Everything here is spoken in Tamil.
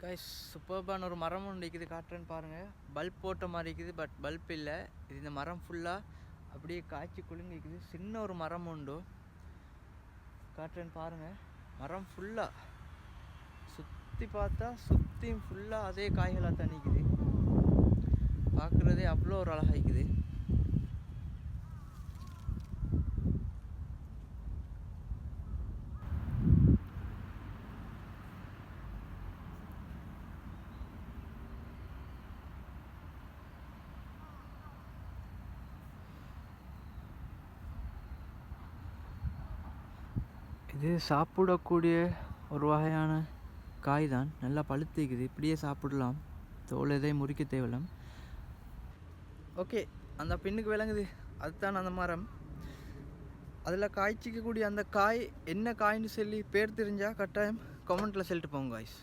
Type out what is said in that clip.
கைஸ் சூப்பர்பான ஒரு மரம் ஒன்று இருக்குது, காட்டுறேன்னு பாருங்கள். பல்ப் போட்ட மாதிரி இருக்குது, பட் பல்ப் இல்லை. இது இந்த மரம் ஃபுல்லாக அப்படியே காய்ச்சி குலுங்கிக்குது. சின்ன ஒரு மரம் உண்டு, காட்டுறேன்னு பாருங்கள். மரம் ஃபுல்லாக சுற்றி பார்த்தா சுற்றியும் ஃபுல்லாக அதே காய்களாக தண்ணிக்குது. பார்க்குறதே அவ்வளோ ஒரு அழகாய்க்குது. இது சாப்பிடக்கூடிய ஒரு வகையான காய் தான். நல்லா பழுத்திக்குது, இப்படியே சாப்பிடலாம், தோல் எதையும் முறிக்க தேவையில்லை. ஓகே, அந்த பின்னுக்கு விளங்குது, அதுதான் அந்த மரம். அதில் காய்ச்சிக்கக்கூடிய அந்த காய் என்ன காய்ன்னு சொல்லி பேர் தெரிஞ்சால் கட்டாயம் கமெண்ட்டில் சொல்லிட்டு போங்க காய்ஸ்.